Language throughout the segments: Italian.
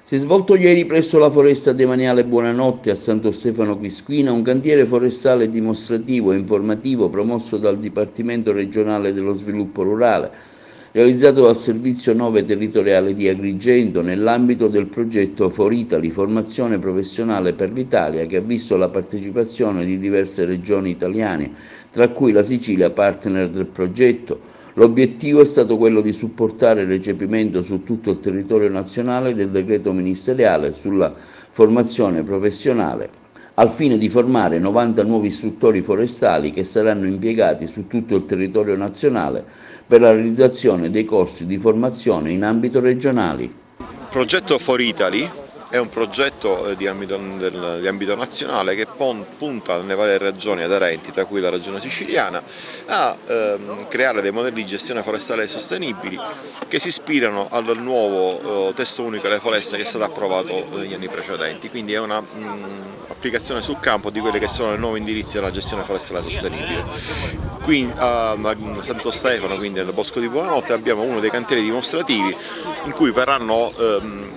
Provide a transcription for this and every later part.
Si è svolto ieri presso la foresta demaniale Buonanotte a Santo Stefano Quisquina un cantiere forestale dimostrativo e informativo promosso dal Dipartimento regionale dello sviluppo rurale, realizzato dal Servizio 9 territoriale di Agrigento nell'ambito del progetto For Italy, formazione professionale per l'Italia, che ha visto la partecipazione di diverse regioni italiane, tra cui la Sicilia, partner del progetto. L'obiettivo è stato quello di supportare il recepimento su tutto il territorio nazionale del decreto ministeriale sulla formazione professionale, al fine di formare 90 nuovi istruttori forestali che saranno impiegati su tutto il territorio nazionale per la realizzazione dei corsi di formazione in ambito regionali. Il progetto For Italy è un progetto di ambito nazionale che punta nelle varie regioni aderenti, tra cui la regione siciliana, a creare dei modelli di gestione forestale sostenibili che si ispirano al nuovo testo unico delle foreste che è stato approvato negli anni precedenti. Quindi è un'applicazione sul campo di quelli che sono i nuovi indirizzi della gestione forestale sostenibile. Qui a Santo Stefano, quindi nel Bosco di Buonanotte, abbiamo uno dei cantieri dimostrativi in cui verranno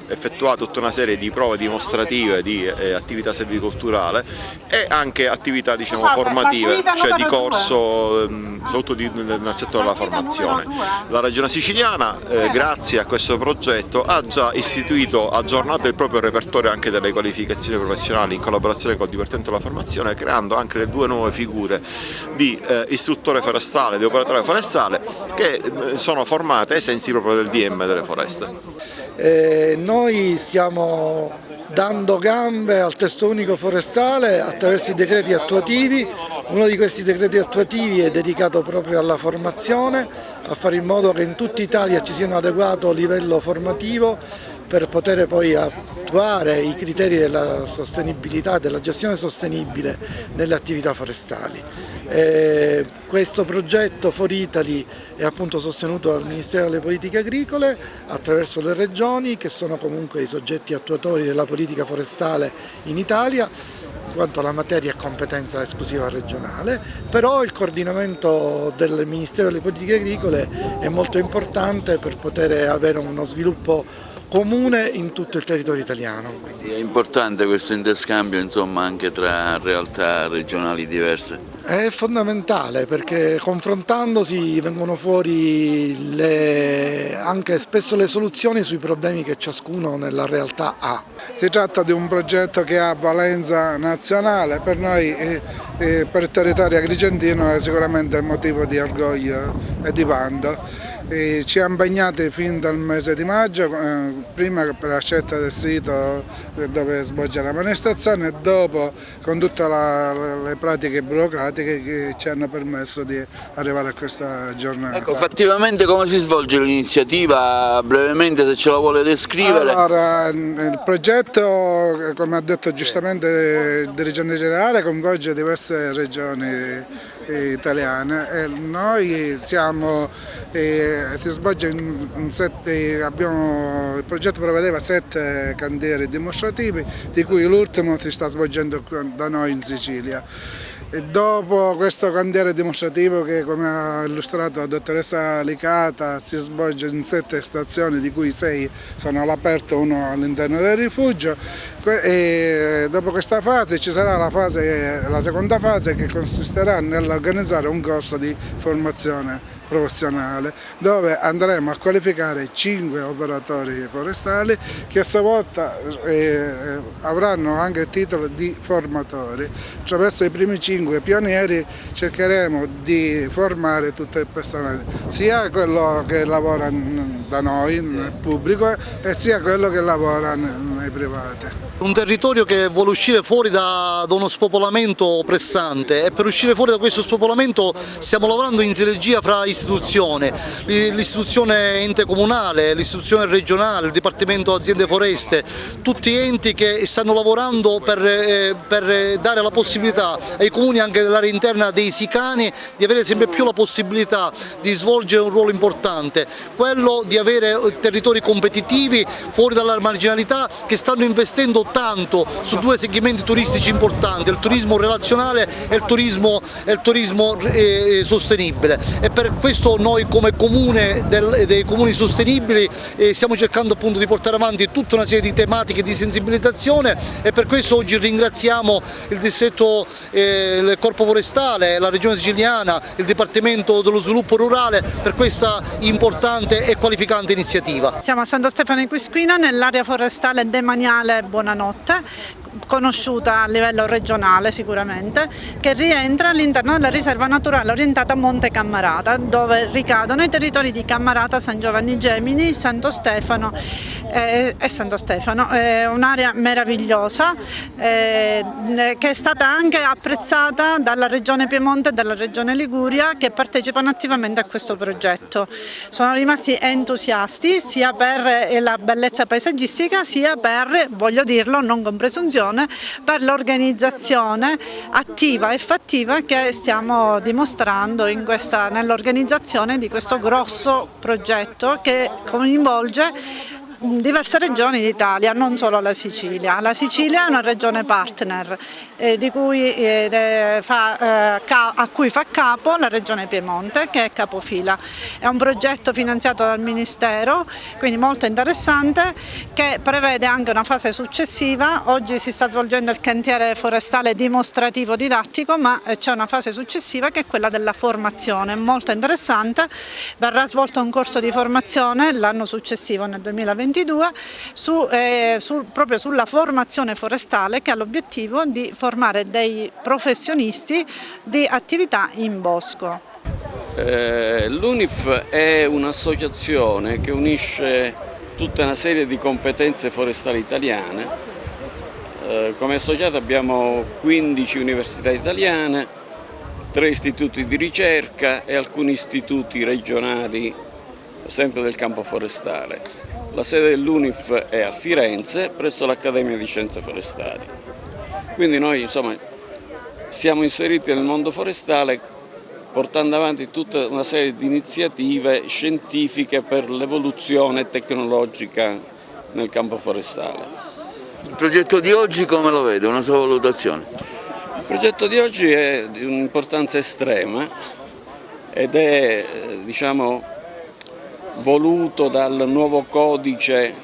effettuate tutta una serie di prove dimostrative di attività selvicolturale e anche attività formative, cioè di corso, soprattutto nel settore della formazione. La Regione Siciliana, grazie a questo progetto, ha già istituito, aggiornato il proprio repertorio anche delle qualificazioni professionali in collaborazione col Dipartimento della Formazione, creando anche le due nuove figure di istruttore forestale e di operatore forestale che sono formate ai sensi proprio del DM delle foreste. Noi stiamo dando gambe al testo unico forestale attraverso i decreti attuativi. Uno di questi decreti attuativi è dedicato proprio alla formazione, a fare in modo che in tutta Italia ci sia un adeguato livello formativo per poter poi attuare i criteri della sostenibilità, della gestione sostenibile nelle attività forestali. Questo progetto For Italy è appunto sostenuto dal Ministero delle Politiche Agricole attraverso le regioni, che sono comunque i soggetti attuatori della politica forestale in Italia, in quanto la materia è competenza esclusiva regionale, però il coordinamento del Ministero delle Politiche Agricole è molto importante per poter avere uno sviluppo comune in tutto il territorio italiano. È importante questo interscambio, insomma, anche tra realtà regionali diverse? È fondamentale, perché confrontandosi vengono fuori anche spesso le soluzioni sui problemi che ciascuno nella realtà ha. Si tratta di un progetto che ha valenza nazionale, per noi, per il territorio agrigentino, è sicuramente motivo di orgoglio e di vanto. Ci ha impegnati fin dal mese di maggio, prima per la scelta del sito dove svolgere la manifestazione e dopo con tutte le pratiche burocratiche che ci hanno permesso di arrivare a questa giornata. Ecco, effettivamente come si svolge l'iniziativa? Brevemente, se ce la vuole descrivere. Allora, il progetto, come ha detto giustamente il dirigente generale, coinvolge diverse regioni italiane e noi si svolge in 7, il progetto prevedeva 7 cantieri dimostrativi, di cui l'ultimo si sta svolgendo da noi in Sicilia. E dopo questo cantiere dimostrativo, che come ha illustrato la dottoressa Licata si svolge in 7 stazioni, di cui 6 sono all'aperto, 1 all'interno del rifugio, e dopo questa fase ci sarà la seconda fase, che consisterà nell'organizzare un corso di formazione professionale dove andremo a qualificare 5 operatori forestali che a sua volta avranno anche il titolo di formatori. Attraverso i primi 5 pionieri cercheremo di formare tutto il personale, sia quello che lavora da noi nel pubblico e sia quello che lavora nei privati. Un territorio che vuole uscire fuori da uno spopolamento pressante, e per uscire fuori da questo spopolamento stiamo lavorando in sinergia fra istituzioni, l'istituzione ente comunale, l'istituzione regionale, il Dipartimento Aziende Foreste, tutti enti che stanno lavorando per dare la possibilità ai comuni anche dell'area interna dei sicani di avere sempre più la possibilità di svolgere un ruolo importante, quello di avere territori competitivi fuori dalla marginalità, che stanno investendo tanto su due segmenti turistici importanti, il turismo relazionale e il turismo sostenibile, e per questo noi come comune dei comuni sostenibili stiamo cercando appunto di portare avanti tutta una serie di tematiche di sensibilizzazione, e per questo oggi ringraziamo il distretto, il Corpo Forestale, la Regione Siciliana, il Dipartimento dello Sviluppo Rurale per questa importante e qualificante iniziativa. Siamo a Santo Stefano di Quisquina, nell'area forestale demaniale Buonanotte, conosciuta a livello regionale sicuramente, che rientra all'interno della riserva naturale orientata a Monte Cammarata, dove ricadono i territori di Cammarata, San Giovanni Gemini, Santo Stefano e Santo Stefano. È un'area meravigliosa che è stata anche apprezzata dalla Regione Piemonte e dalla Regione Liguria, che partecipano attivamente a questo progetto. Sono rimasti entusiasti sia per la bellezza paesaggistica sia per, voglio dirlo, non con presunzione, per l'organizzazione attiva e fattiva che stiamo dimostrando nell'organizzazione di questo grosso progetto che coinvolge diverse regioni d'Italia, non solo la Sicilia. La Sicilia è una regione partner a cui fa capo la regione Piemonte, che è capofila. È un progetto finanziato dal Ministero, quindi molto interessante, che prevede anche una fase successiva. Oggi si sta svolgendo il cantiere forestale dimostrativo didattico, ma c'è una fase successiva che è quella della formazione, molto interessante. Verrà svolto un corso di formazione l'anno successivo, nel 2022, proprio sulla formazione forestale, che ha l'obiettivo di formare dei professionisti di attività in bosco. L'UNIF è un'associazione che unisce tutta una serie di competenze forestali italiane. Come associato abbiamo 15 università italiane, 3 istituti di ricerca e alcuni istituti regionali sempre del campo forestale. La sede dell'UNIF è a Firenze, presso l'Accademia di Scienze Forestali. Quindi noi insomma siamo inseriti nel mondo forestale portando avanti tutta una serie di iniziative scientifiche per l'evoluzione tecnologica nel campo forestale. Il progetto di oggi come lo vede? Una sua valutazione? Il progetto di oggi è di un'importanza estrema ed è voluto dal nuovo codice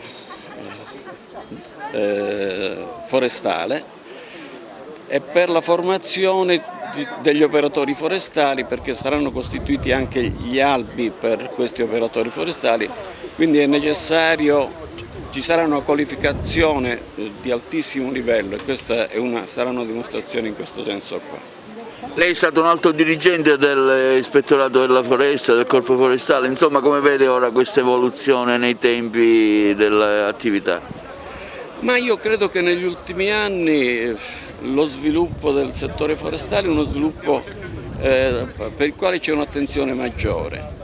forestale e per la formazione degli operatori forestali, perché saranno costituiti anche gli albi per questi operatori forestali, quindi è necessario, ci sarà una qualificazione di altissimo livello e questa sarà una dimostrazione in questo senso qua. Lei è stato un alto dirigente dell'Ispettorato della Foresta, del Corpo Forestale, insomma come vede ora questa evoluzione nei tempi dell'attività? Ma io credo che negli ultimi anni lo sviluppo del settore forestale è uno sviluppo per il quale c'è un'attenzione maggiore.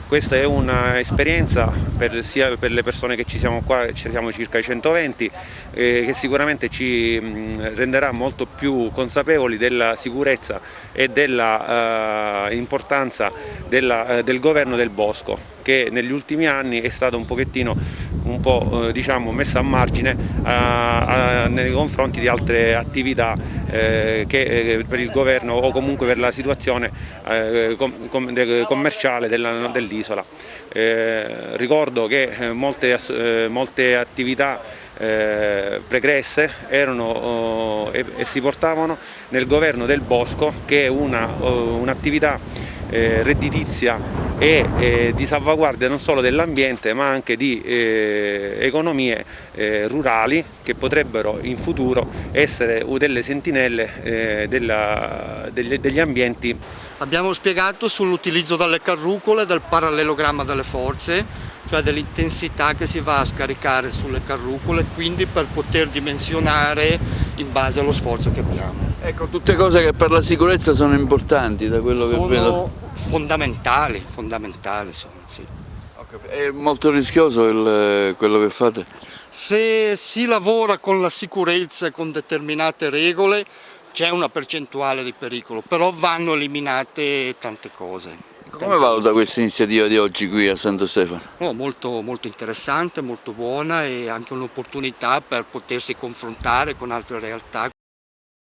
Questa è un'esperienza sia per le persone che ci siamo qua, ci siamo circa 120, che sicuramente ci renderà molto più consapevoli della sicurezza e della importanza del governo del bosco, che negli ultimi anni è stato un po' messa a margine nei confronti di altre attività che per il governo o comunque per la situazione commerciale dell'isola. Ricordo che molte attività pregresse erano e si portavano nel governo del bosco, che è un'attività redditizia e di salvaguardia non solo dell'ambiente ma anche di economie rurali che potrebbero in futuro essere delle sentinelle degli ambienti. Abbiamo spiegato sull'utilizzo delle carrucole, del parallelogramma delle forze, cioè dell'intensità che si va a scaricare sulle carrucole, quindi per poter dimensionare in base allo sforzo che abbiamo. Ecco, tutte cose che per la sicurezza sono importanti, da quello che vedo. Fondamentali sono, sì. È molto rischioso quello che fate? Se si lavora con la sicurezza e con determinate regole c'è una percentuale di pericolo, però vanno eliminate tante cose. Come valuta questa iniziativa di oggi qui a Santo Stefano? No, molto interessante, molto buona e anche un'opportunità per potersi confrontare con altre realtà